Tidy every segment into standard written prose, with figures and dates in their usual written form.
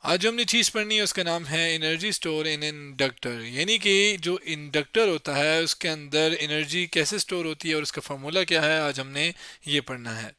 आज जो हमने चीज़ पढ़नी है उसका नाम है एनर्जी स्टोर इन इंडक्टर, यानी कि जो इंडक्टर होता है उसके अंदर एनर्जी कैसे स्टोर होती है और उसका फार्मूला क्या है, आज हमने ये पढ़ना है।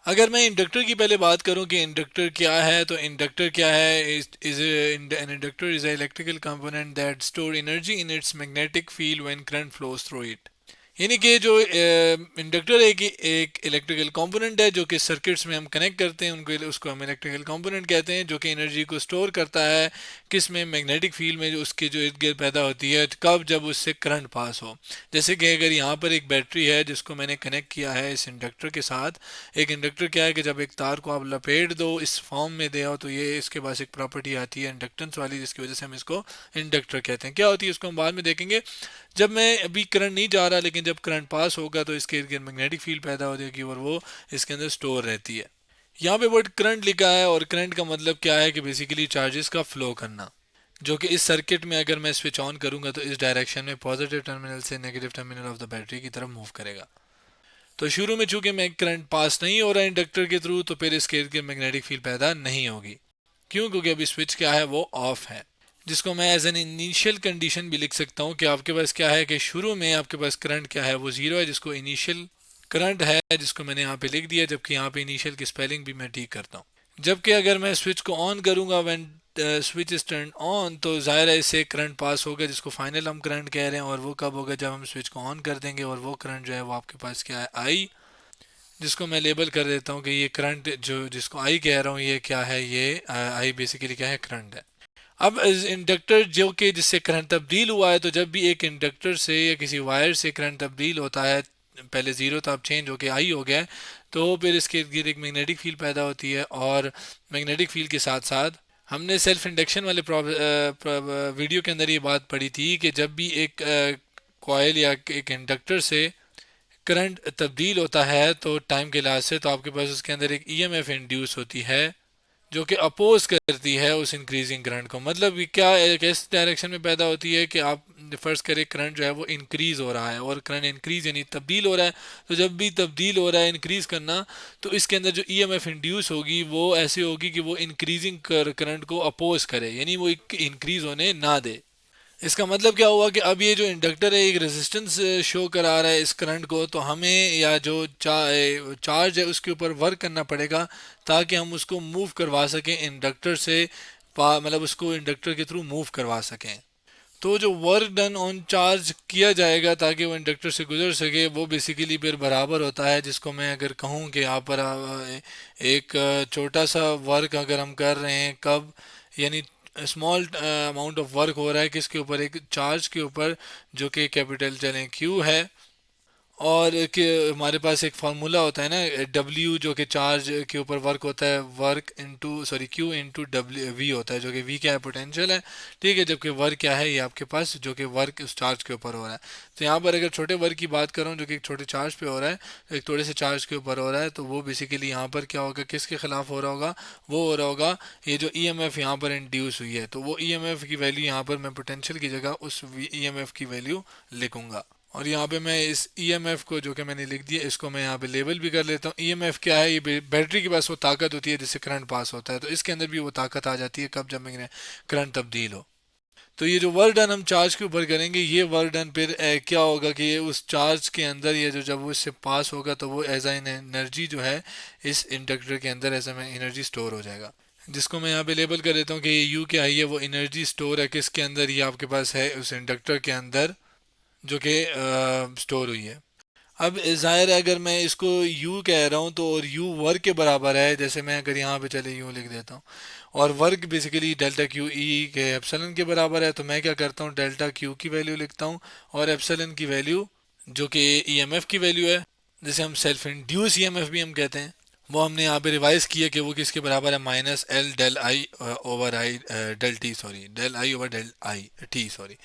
अगर मैं इंडक्टर की पहले बात करूं कि इंडक्टर क्या है, तो इंडक्टर क्या है, is an inductor is a electrical component that store energy in its magnetic field when current flows through it. यानी कि जो इंडक्टर एक इलेक्ट्रिकल कंपोनेंट है जो कि सर्किट्स में हम कनेक्ट करते हैं, उनको उसको हम इलेक्ट्रिकल कंपोनेंट कहते हैं, जो कि एनर्जी को स्टोर करता है किस में, मैग्नेटिक फील्ड में, जो उसके जो इर्द गिर्द पैदा होती है कब, जब उससे करंट पास हो। जैसे कि अगर यहाँ पर एक बैटरी है जिसको मैंने कनेक्ट किया है इस इंडक्टर के साथ। एक इंडक्टर क्या है कि जब एक तार को आप लपेट दो, इस फॉर्म में दे हो, तो ये इसके पास एक प्रॉपर्टी आती है इंडक्टेंस वाली, जिसकी वजह से हम इसको इंडक्टर कहते हैं। क्या होती है उसको हम बाद में देखेंगे। जब मैं अभी करंट नहीं जा रहा, लेकिन जब करंट पास होगा तो इसके इर्द गिर्द मैग्नेटिक फील्ड पैदा हो जाएगी और वो इसके अंदर स्टोर रहती है। यहाँ पे वर्ड करंट लिखा है और करंट का मतलब क्या है कि बेसिकली चार्जेस का फ्लो करना, जो कि इस सर्किट में अगर मैं स्विच ऑन करूंगा तो इस डायरेक्शन में पॉजिटिव टर्मिनल से negative terminal of the battery की तरफ मूव करेगा। तो शुरू में चूंकि मैं करंट पास नहीं हो रहा है इंडक्टर के थ्रू, तो फिर इसके इर्द गिर्द मैग्नेटिक फील्ड पैदा नहीं होगी। क्यों? क्योंकि अभी स्विच क्या है, वो ऑफ है। जिसको मैं एज एन इनिशियल कंडीशन भी लिख सकता हूँ कि आपके पास क्या है कि शुरू में आपके पास करंट क्या है, वो जीरो है, जिसको इनिशियल करंट है, जिसको मैंने यहाँ पे लिख दिया, जबकि यहाँ पे इनिशियल की स्पेलिंग भी मैं ठीक करता हूँ। जबकि अगर मैं स्विच को ऑन करूंगा, when switch is turn on, तो जाहिर है इससे करंट पास होगा, जिसको फाइनल हम करंट कह रहे हैं, और वो कब होगा, जब हम स्विच को ऑन कर देंगे, और वो करंट जो है वो आपके पास क्या है, आई, जिसको मैं लेबल कर देता हूँ कि ये करंट जो जिसको आई कह रहा हूँ, ये क्या है, ये आई बेसिकली क्या है, करंट है। अब इंडक्टर जो कि जिससे करंट तब्दील हुआ है, तो जब भी एक इंडक्टर से या किसी वायर से करंट तब्दील होता है, पहले ज़ीरो था अब चेंज होके आई हो गया है, तो फिर इसके इर्द गिर्द एक मैग्नेटिक फील्ड पैदा होती है। और मैग्नेटिक फील्ड के साथ साथ हमने सेल्फ इंडक्शन वाले वीडियो के अंदर ये बात पढ़ी थी कि जब भी एक कॉयल या एक इंडक्टर से करंट तब्दील होता है तो टाइम के लिहाज से, तो आपके पास उसके अंदर एक ईएमएफ इंड्यूस होती है जो कि अपोज करती है उस इंक्रीजिंग करंट को। मतलब ये क्या एक इस डायरेक्शन में पैदा होती है कि आप फर्ज करें करंट जो है वो इंक्रीज हो रहा है, और करंट इंक्रीज यानी तब्दील हो रहा है। तो जब भी तब्दील हो रहा है, इंक्रीज करना, तो इसके अंदर जो ईएमएफ इंड्यूस होगी वो ऐसी होगी कि वो इंक्रीजिंग करंट को अपोज करे, यानी वो इंक्रीज होने ना दे। इसका मतलब क्या हुआ कि अब ये जो इंडक्टर है एक रेजिस्टेंस शो करा रहा है इस करंट को, तो हमें या जो चार्ज है उसके ऊपर वर्क करना पड़ेगा ताकि हम उसको मूव करवा सकें इंडक्टर से, मतलब उसको इंडक्टर के थ्रू मूव करवा सकें। तो जो वर्क डन ऑन चार्ज किया जाएगा ताकि वो इंडक्टर से गुजर सके, वो बेसिकली फिर बराबर होता है, जिसको मैं अगर कहूँ कि यहाँ पर एक छोटा सा वर्क अगर हम कर रहे हैं कब, यानी स्मॉल अमाउंट ऑफ वर्क हो रहा है किसके ऊपर, एक चार्ज के ऊपर, जो कि कैपिटल चलें क्यू है। और कि हमारे पास एक फार्मूला होता है ना डब्ल्यू, जो कि चार्ज के ऊपर वर्क होता है, work into sorry Q into W we होता है, जो कि वी क्या है, पोटेंशियल है। ठीक है, जबकि वर्क क्या है ये आपके पास, जो कि वर्क उस चार्ज के ऊपर हो रहा है। तो यहाँ पर अगर छोटे वर्क की बात करूँ जो कि एक छोटे चार्ज पे हो रहा है, एक थोड़े से चार्ज के ऊपर हो रहा है, तो वो बेसिकली यहाँ पर क्या होगा, किसके खिलाफ हो रहा होगा, वो हो रहा होगा ये जो ईएमएफ यहाँ पर इंड्यूस हुई है, तो वो ईएमएफ की वैल्यू यहाँ पर मैं पोटेंशियल की जगह उस ईएमएफ की वैल्यू लिखूंगा। और यहाँ पे मैं इस ईएमएफ को जो कि मैंने लिख दिया, इसको मैं यहाँ पे लेबल भी कर लेता हूँ। ईएमएफ क्या है, ये बैटरी के पास वो ताकत होती है जिससे करंट पास होता है, तो इसके अंदर भी वो ताकत आ जाती है कब, जब में करंट तब्दील हो। तो ये जो वर्क डन हम चार्ज के ऊपर करेंगे, ये वर्क डन फिर क्या होगा कि ये उस चार्ज के अंदर, ये जो जब वो इससे पास होगा तो वो एज एन एनर्जी जो है इस इंडक्टर के अंदर एज में एनर्जी स्टोर हो जाएगा, जिसको मैं यहाँ पे लेबल कर देता हूँ कि ये यू क्या है, ये वो एनर्जी स्टोर है किसके अंदर, ये आपके पास है उस इंडक्टर के अंदर, जो कि स्टोर हुई है। अब जाहिर है अगर मैं इसको u कह रहा हूँ तो, और u वर्क के बराबर है, जैसे मैं अगर यहाँ पे चले u लिख देता हूँ, और work basically delta Q E के एप्सिलन के बराबर है, तो मैं क्या करता हूँ, डेल्टा क्यू की वैल्यू लिखता हूँ और एप्सिलन की वैल्यू जो कि ईएमएफ की वैल्यू है, जिसे हम सेल्फ इंड्यूस ईएमएफ भी हम कहते हैं, वो हमने यहाँ पे रिवाइज किया कि वो किसके बराबर है, minus L del I over I del T, sorry del I over del I T, sorry.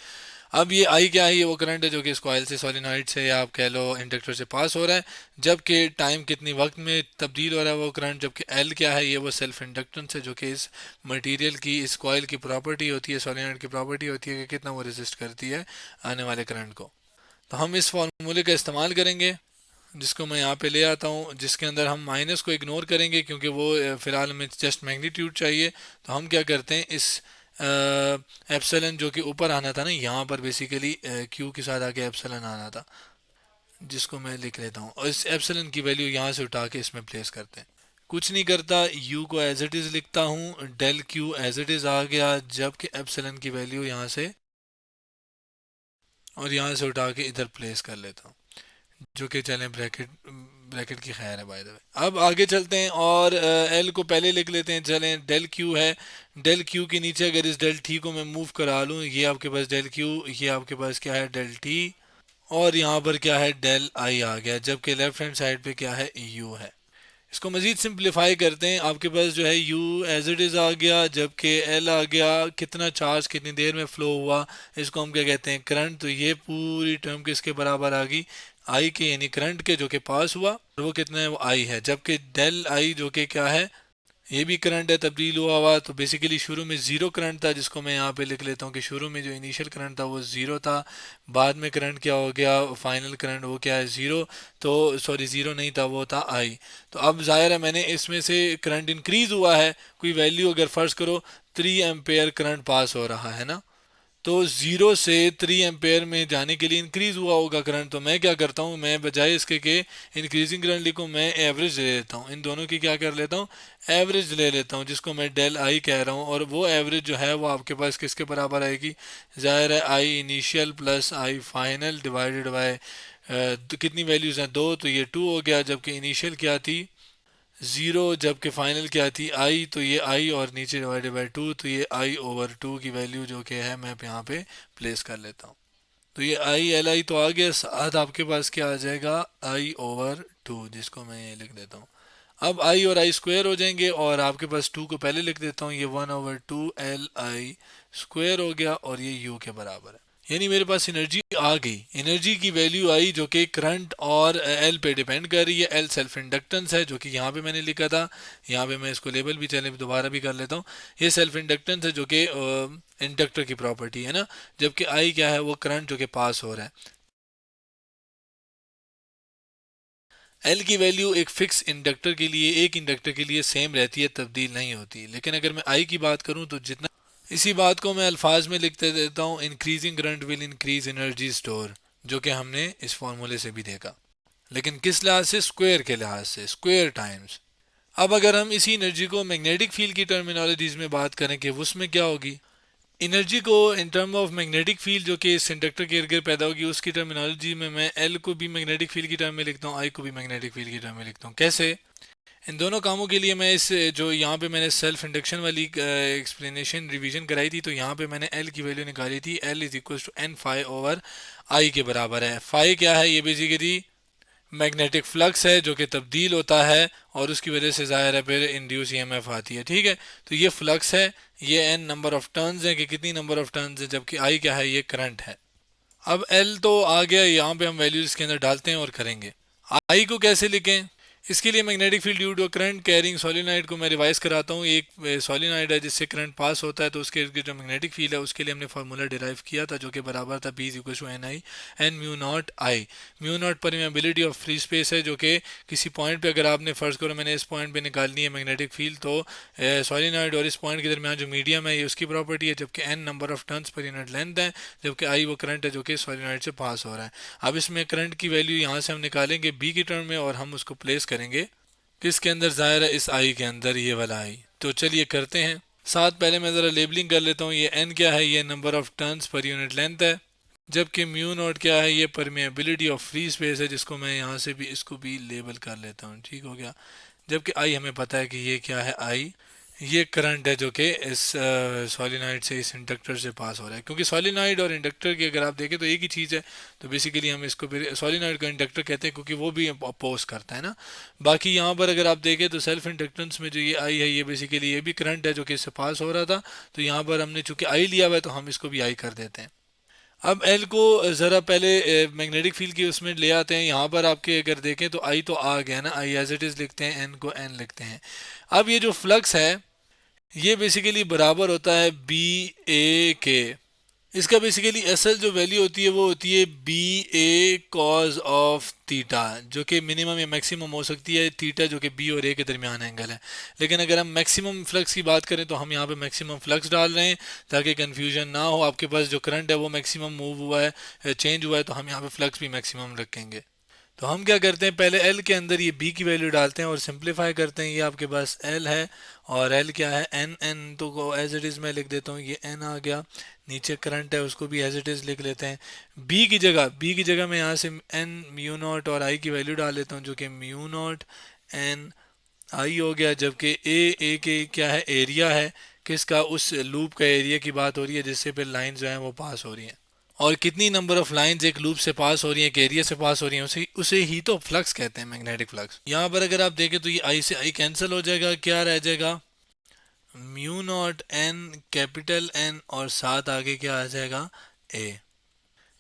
अब ये आई क्या है, ये वो करंट है जो कि इस कॉइल से, सोलिनॉइड से, या आप कह लो इंडक्टर से पास हो रहा है, जबकि टाइम कितनी वक्त में तब्दील हो रहा है वो करंट। जबकि एल क्या है, ये वो सेल्फ इंडक्टेंस है जो कि इस मटेरियल की, इस कॉइल की प्रॉपर्टी होती है, सोलिनॉइड की प्रॉपर्टी होती है कि कितना वो रेजिस्ट करती है आने वाले करंट को। तो हम इस फार्मूले का इस्तेमाल करेंगे जिसको मैं यहाँ पे ले आता हूँ, जिसके अंदर हम माइनस को इग्नोर करेंगे क्योंकि वो फ़िलहाल हमें जस्ट मैग्नीट्यूड चाहिए। तो हम क्या करते हैं, इस एप्सिलन जो कि ऊपर आना था ना, यहाँ पर बेसिकली क्यू के साथ आके एप्सिलन आना था, जिसको मैं लिख लेता हूँ, और इस एप्सिलन की वैल्यू यहाँ से उठा के इसमें प्लेस करते हैं। कुछ नहीं करता, u को एज इट इज़ लिखता हूँ, del q as it is आ गया, जबकि एप्सिलन की वैल्यू यहाँ से और यहाँ से उठा के इधर प्लेस कर लेता हूँ, जो कि चलें ब्रैकेट ब्रैकेट की खैर है बाय द वे। अब आगे चलते हैं और एल को पहले लिख लेते हैं। चलें, डेल क्यू है, डेल क्यू के नीचे अगर इस डेल टी को मैं मूव करा लूँ, ये आपके पास डेल क्यू, ये आपके पास क्या है डेल टी, और यहाँ पर क्या है डेल आई आ गया, जबकि लेफ्ट हैंड साइड पे क्या है यू है। इसको मज़ीद सिंप्लीफाई करते हैं, आपके पास जो है u एज इट इज़ आ गया, जबकि l आ गया, कितना चार्ज कितनी देर में फ़्लो हुआ, इसको हम क्या कहते हैं करंट। तो ये पूरी टर्म किसके बराबर आ गई, i के, यानी करंट के जो कि पास हुआ, और वो कितना है, वो i है, जबकि डेल i जो कि क्या है, ये भी करंट है, तब्दील हुआ हुआ। तो बेसिकली शुरू में ज़ीरो करंट था, जिसको मैं यहाँ पे लिख लेता हूँ कि शुरू में जो इनिशियल करंट था वो ज़ीरो था, बाद में करंट क्या हो गया, फाइनल करंट वो क्या है ज़ीरो। तो सॉरी, ज़ीरो नहीं था, वो था आई। तो अब ज़ाहिर है मैंने इसमें से करंट इंक्रीज़ हुआ है, कोई वैल्यू अगर फ़र्ज़ करो 3 एम्पेयर करंट पास हो रहा है ना, तो ज़ीरो से 3 एम्पेयर में जाने के लिए इंक्रीज़ हुआ होगा करंट। तो मैं क्या करता हूँ, मैं बजाय इसके कि इंक्रीजिंग करंट लिखूँ, मैं एवरेज ले लेता हूँ, इन दोनों की क्या कर लेता हूँ, एवरेज ले लेता हूँ, जिसको मैं डेल आई कह रहा हूँ। और वो एवरेज जो है वो आपके पास किसके बराबर आएगी, ज़ाहिर है I initial plus I final divided by कितनी वैल्यूज़ हैं, दो, तो ये टू हो गया, जबकि इनिशियल क्या थी ज़ीरो, जबकि फाइनल क्या थी आई, तो ये आई और नीचे डिवाइडेड बाय टू, तो ये आई ओवर टू की वैल्यू जो कि है मैं यहाँ पे प्लेस कर लेता हूँ। तो ये आई एल आई तो आ गया, साथ आपके पास क्या आ जाएगा, आई ओवर टू, जिसको मैं ये लिख देता हूँ। अब आई और आई स्क्वायर हो जाएंगे, और आपके पास टू को पहले लिख देता हूँ, ये 1/2 एल आई स्क्वायर हो गया, और ये यू के बराबर है। यानी मेरे पास एनर्जी आ गई, एनर्जी की वैल्यू आई जो कि करंट और एल पे डिपेंड कर रही है। एल सेल्फ इंडक्टेंस है, जो कि यहाँ पे मैंने लिखा था, यहाँ पे मैं इसको लेबल भी चले दोबारा भी कर लेता हूँ। ये सेल्फ इंडक्टेंस है जो कि इंडक्टर की प्रॉपर्टी है ना, जबकि आई क्या है, वो करंट जो कि पास हो रहा है। एल की वैल्यू एक फिक्स इंडक्टर के लिए, एक इंडक्टर के लिए सेम रहती है, तब्दील नहीं होती। लेकिन अगर मैं आई की बात करूँ तो जितना, इसी बात को मैं अल्फाज में लिखते देता हूँ, increasing current will increase energy store, जो कि हमने इस फॉर्मूले से भी देखा। लेकिन किस लिहाज से, स्क्वायर के लिहाज से, स्क्वायर टाइम्स। अब अगर हम इसी एनर्जी को मैग्नेटिक फील्ड की टर्मिनोलॉजीज में बात करें कि उसमें क्या होगी, एनर्जी को in term of magnetic field जो कि इस इंडक्टर के इर्द गिर्द पैदा होगी, उसकी टर्मिनोलॉजी में मैं एल को भी मैग्नेटिक फील्ड की टर्म में लिखता हूँ, आई को भी मैग्नेटिक फील्ड की टर्म में लिखता हूँ। कैसे, इन दोनों कामों के लिए मैं इस जो यहाँ पे मैंने सेल्फ इंडक्शन वाली एक्सप्लेनेशन रिवीजन कराई थी, तो यहाँ पे मैंने एल की वैल्यू निकाली थी, L is equal to N phi over I के बराबर है। फाई क्या है, ये बेसिकली मैग्नेटिक फ्लक्स है जो कि तब्दील होता है, और उसकी वजह से ज़ाहिर है फिर इंड्यूस ईएमएफ आती है। ठीक है, तो ये फ्लक्स है, ये एन नंबर ऑफ टर्न्स है कि कितनी नंबर ऑफ टर्न्स है, जबकि आई क्या है, ये करंट है। अब एल तो आ गया, यहाँ पे हम वैल्यूज इसके अंदर डालते हैं और करेंगे। आई को कैसे लिखें, इसके लिए magnetic field due to current carrying solenoid को मैं रिवाइज कराता हूँ। एक सोलिनॉइड है जिससे करंट पास होता है, तो उसके इर्द गिर्द जो मैग्नेटिक फील्ड है उसके लिए हमने फार्मूला डिराइव किया था, जो कि बराबर था B is equal to N I N mu nought I. Mu nought permeability of free space है, जो कि किसी पॉइंट पे अगर आपने फर्ज करो मैंने इस पॉइंट पे निकालनी है मैग्नेटिक फील्ड, तो सोलिनॉइड और इस पॉइंट के दरमियान जो मीडियम है ये उसकी प्रॉपर्टी है, जबकि N number of turns per unit length है, जबकि आई वो करंट है जो कि सोलिनॉइड से पास हो रहा है। अब इसमें करंट की वैल्यू यहाँ से हम निकालेंगे बी की टर्म में, और हम उसको प्लेस करेंगे किसके अंदर, ज़ाहिर है इस आई के अंदर, ये वाला आई। तो चलिए करते हैं साथ, पहले मैं ज़रा लेबलिंग कर लेता हूँ। ये एन क्या है, ये number of turns per unit length है, जबकि म्यू नॉट क्या है, ये परमेबिलिटी ऑफ फ्री स्पेस है, जिसको मैं यहाँ से भी इसको भी लेबल कर लेता हूँ। ठीक हो गया, जबकि आई हमें पता है कि ये क्या है, आई ये करंट है जो कि इस सॉलिनॉइड से, इस इंडक्टर से पास हो रहा है। क्योंकि सॉलिनॉइड और इंडक्टर की अगर आप देखें तो एक ही चीज़ है, तो बेसिकली हम इसको फिर सॉलिनॉइड को इंडक्टर कहते हैं, क्योंकि वो भी अपोज करता है ना। बाकी यहाँ पर अगर आप देखें तो सेल्फ इंडक्टेंस में जो ये आई है, ये बेसिकली ये भी करंट है जो कि इससे पास हो रहा था। तो यहाँ पर हमने चूंकि आई लिया हुआ है, तो हम इसको भी आई कर देते हैं। अब एल को ज़रा पहले मैग्नेटिक फील्ड की उसमें ले आते हैं। यहाँ पर आपके अगर देखें तो आई तो आ गया ना, आई एज इट इज़ लिखते हैं, एन को एन लिखते हैं। अब ये जो फ्लक्स है ये बेसिकली बराबर होता है बी ए के, इसका बेसिकली असल जो वैल्यू होती है वो होती है B A cos of theta, जो कि मिनिमम या मैक्सिमम हो सकती है थीटा, जो कि बी और ए के दरमियान एंगल है। लेकिन अगर हम मैक्सिमम फ्लक्स की बात करें तो हम यहाँ पे मैक्सिमम फ्लक्स डाल रहे हैं ताकि कन्फ्यूजन ना हो। आपके पास जो करंट है वो मैक्सिमम मूव हुआ है, चेंज हुआ है, तो हम यहाँ पे फ्लक्स भी मैक्सिमम रखेंगे। तो हम क्या करते हैं, पहले एल के अंदर ये बी की वैल्यू डालते हैं और सिंप्लीफाई करते हैं। ये आपके पास एल है और एल क्या है, एन। एन तो एज इट इज़ मैं लिख देता हूँ, ये एन आ गया। नीचे करंट है उसको भी एज इट इज़ लिख लेते हैं। बी की जगह मैं यहाँ से एन म्यू नॉट और आई की वैल्यू डाल लेता हूँ, जो कि म्यू नॉट एन आई हो गया। जबकि ए के क्या है, एरिया है किसका, उस लूप का एरिया की बात हो रही है जिससे फिर लाइन जो है वो पास हो रही हैं। और कितनी नंबर ऑफ लाइंस एक लूप से पास हो रही हैं, एक एरिया से पास हो रही हैं, उसे उसे ही तो फ्लक्स कहते हैं, मैग्नेटिक फ्लक्स। यहाँ पर अगर आप देखें तो ये आई से आई कैंसिल हो जाएगा, क्या रह जाएगा, mu not N capital N और साथ आगे क्या आ जाएगा, ए।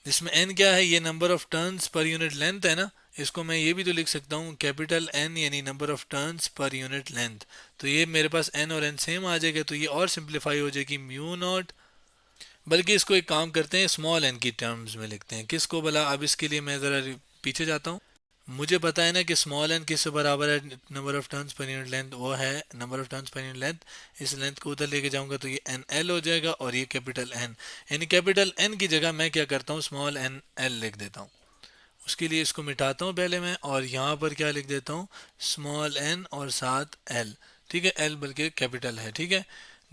जिसमें एन क्या है, ये number of turns per unit length है ना। इसको मैं ये भी तो लिख सकता हूँ कैपिटल एन यानी number of turns per unit length. तो ये मेरे पास एन और एन सेम आ जाएगा, तो ये और सिंप्लीफाई हो जाएगी म्यू नॉट। बल्कि इसको एक काम करते हैं, स्मॉल एन की टर्म्स में लिखते हैं। किसको भला, अब इसके लिए मैं ज़रा पीछे जाता हूँ। मुझे पता है ना कि स्मॉल एन किससे बराबर है, number of turns per unit length, वो है number of turns per unit length. इस लेंथ को उधर लेके जाऊंगा तो ये एन एल हो जाएगा और ये कैपिटल एन। यानी कैपिटल एन की जगह मैं क्या करता हूँ, स्मॉल एन एल लिख देता हूँ। उसके लिए इसको मिटाता हूँ पहले मैं, और यहाँ पर क्या लिख देता हूँ, स्मॉल एन और साथ एल। ठीक है, एल बल्कि कैपिटल है, ठीक है,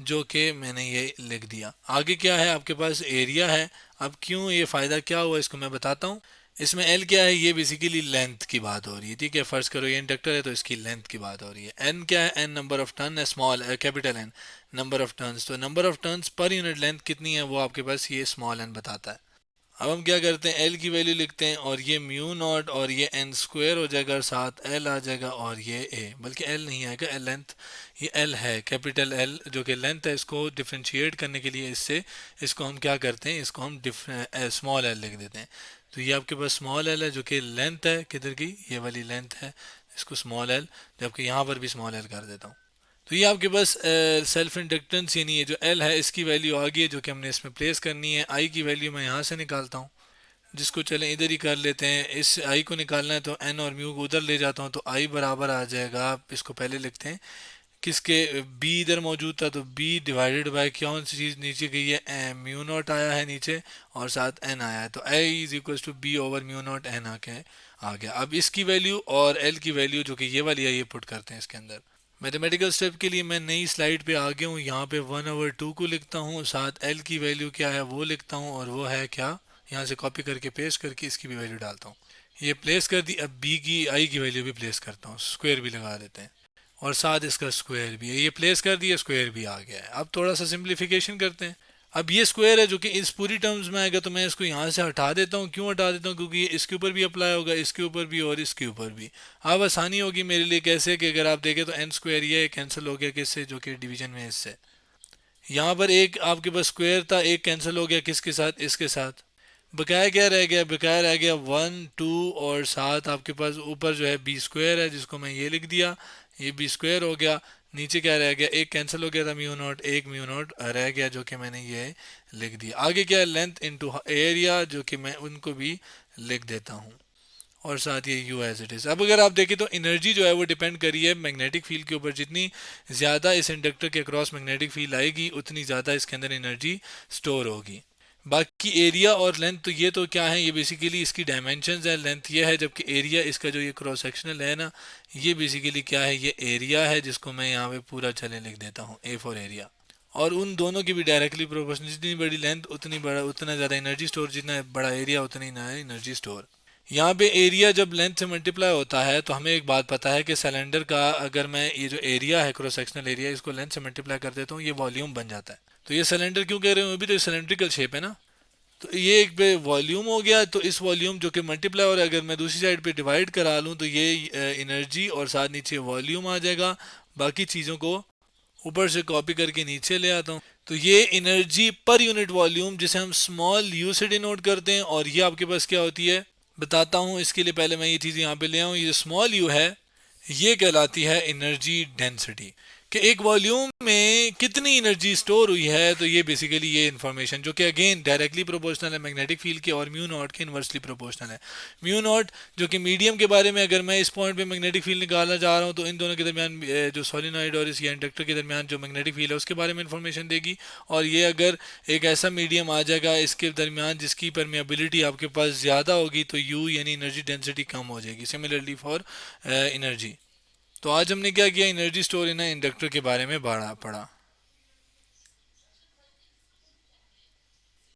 जो कि मैंने ये लिख दिया। आगे क्या है, आपके पास एरिया है। अब क्यों ये फ़ायदा क्या हुआ इसको मैं बताता हूँ। इसमें एल क्या है, ये बेसिकली लेंथ की बात हो रही है। ठीक है, फर्ज करो ये इंडक्टर है तो इसकी लेंथ की बात हो रही है। एन क्या है, एन नंबर ऑफ टर्न है, small capital N number of turns. तो number of turns per unit length कितनी है वो आपके पास ये स्मॉल एन बताता है। अब हम क्या करते हैं, एल की वैल्यू लिखते हैं और ये म्यू नॉट और ये एन स्क्वायर हो जाएगा और साथ एल आ जाएगा और ये ए, बल्कि एल नहीं आएगा, एल लेंथ। ये एल है कैपिटल एल जो कि लेंथ है। इसको डिफ्रेंशिएट करने के लिए इससे इसको हम क्या करते हैं, इसको हम स्मॉल एल लिख देते हैं। तो ये आपके पास स्मॉल एल है जो कि लेंथ है, किधर की, ये वाली लेंथ है, इसको स्मॉल एल, जबकि यहाँ पर भी स्मॉल एल कर देता हूँ। तो ये आपके पास सेल्फ इंडक्टेंस यानी ये जो एल है इसकी वैल्यू आ गई है जो कि हमने इसमें प्लेस करनी है। आई की वैल्यू मैं यहाँ से निकालता हूँ, जिसको चलें इधर ही कर लेते हैं। इस आई को निकालना है तो एन और म्यू को उधर ले जाता हूँ तो आई बराबर आ जाएगा, आप इसको पहले लिखते हैं किसके, बी इधर मौजूद था तो बी डिवाइडेड बाय कौन सी चीज़ नीचे गई है, म्यू नॉट आया है नीचे और साथ एन आया है, तो I is equal to B over mu not N आके आ गया। अब इसकी वैल्यू और एल की वैल्यू जो कि ये वाली है ये पुट करते हैं इसके अंदर। मैथमेटिकल स्टेप के लिए मैं नई स्लाइड पे आ गया हूँ, यहाँ पे 1/2 को लिखता हूँ, साथ एल की वैल्यू क्या है वो लिखता हूँ, और वो है क्या, यहाँ से कॉपी करके पेस्ट करके इसकी भी वैल्यू डालता हूँ। ये प्लेस कर दी। अब बी की आई की वैल्यू भी प्लेस करता हूँ, स्क्वायर भी लगा देते हैं और साथ इसका स्क्वायर भी है, ये प्लेस कर दिया, स्क्वायर भी आ गया है। अब थोड़ा सा सिंप्लीफिकेशन करते हैं। अब ये स्क्वायर है जो कि इस पूरी टर्म्स में आएगा तो मैं इसको यहाँ से हटा देता हूँ। क्यों हटा देता हूँ, क्योंकि ये इसके ऊपर भी अप्लाई होगा, इसके ऊपर भी और इसके ऊपर भी। अब आसानी होगी मेरे लिए कैसे, कि अगर आप देखें तो एन स्क्वायर ये कैंसिल हो गया किससे, जो कि डिवीजन में इससे। यहाँ पर एक आपके पास स्क्वायर था, एक कैंसिल हो गया किसके साथ, इसके साथ। बकाया क्या रह गया, बकाया रह गया 1 2 और साथ आपके पास ऊपर जो है बी स्क्वायर है जिसको मैं ये लिख दिया, ये बी स्क्वायर हो गया। नीचे क्या रह गया, एक कैंसिल हो गया था म्यू नॉट, एक म्यू नॉट रह गया जो कि मैंने ये लिख दिया। आगे क्या है, लेंथ इनटू एरिया जो कि मैं उनको भी लिख देता हूँ और साथ ये यू एज इट इज़। अब अगर आप देखें तो एनर्जी जो है वो डिपेंड करी है मैग्नेटिक फील्ड के ऊपर। जितनी ज़्यादा इस इंडक्टर के अक्रॉस मैग्नेटिक फील्ड आएगी उतनी ज़्यादा इसके अंदर एनर्जी स्टोर होगी। बाकी एरिया और लेंथ तो ये तो क्या है, ये बेसिकली इसकी डायमेंशंस है। लेंथ ये है, जबकि एरिया इसका जो ये क्रॉस सेक्शनल है ना, ये बेसिकली क्या है, ये एरिया है जिसको मैं यहाँ पे पूरा चले लिख देता हूँ ए फॉर एरिया। और उन दोनों की भी डायरेक्टली प्रोपोर्शनल, जितनी बड़ी लेंथ उतनी बड़ा उतना ज़्यादा एनर्जी स्टोर, जितना बड़ा एरिया उतनी ना एनर्जी स्टोर। यहाँ पे एरिया जब लेंथ से मल्टीप्लाई होता है तो हमें एक बात पता है कि सिलेंडर का अगर मैं ये जो एरिया है क्रॉस सेक्शनल एरिया इसको लेंथ से मल्टीप्लाई कर देता हूँ ये वॉल्यूम बन जाता है। तो ये सिलेंडर क्यों कह रहे हो, अभी तो सिलेंड्रिकल शेप है ना, तो ये एक पे वॉल्यूम हो गया। तो इस वॉल्यूम जो कि मल्टीप्लाई, और अगर मैं दूसरी साइड पे डिवाइड करा लूँ तो ये एनर्जी और साथ नीचे वॉल्यूम आ जाएगा। बाकी चीज़ों को ऊपर से कॉपी करके नीचे ले आता हूँ। तो ये एनर्जी पर यूनिट वॉल्यूम जिसे हम स्मॉल यू से डिनोट करते हैं, और ये आपके पास क्या होती है बताता हूँ। इसके लिए पहले मैं ये चीज़ यहाँ पे ले आऊँ। ये स्मॉल यू है ये कहलाती है एनर्जी डेंसिटी। कि एक वॉल्यूम में कितनी एनर्जी स्टोर हुई है। तो ये बेसिकली ये इन्फॉर्मेशन जो कि अगेन डायरेक्टली प्रोपोर्शनल है मैग्नेटिक फील्ड के और म्यू नॉट के इन्वर्सली प्रोपोर्शनल है। म्यू नॉट जो कि मीडियम के बारे में, अगर मैं इस पॉइंट पे मैग्नेटिक फील्ड निकालना चाह रहा हूँ तो इन दोनों के दरमियान जो सोलिनॉइड और इस इंडक्टर के दरमियान जो मैग्नेटिक फील्ड है उसके बारे में इन्फॉर्मेशन देगी। और ये अगर एक ऐसा मीडियम आ जाएगा इसके दरमियान जिसकी परमेबिलिटी आपके पास ज़्यादा होगी तो यू यानी एनर्जी डेंसिटी कम हो जाएगी। Similarly for energy. तो आज हमने क्या किया, एनर्जी स्टोर इन इंडक्टर के बारे में पढ़ा।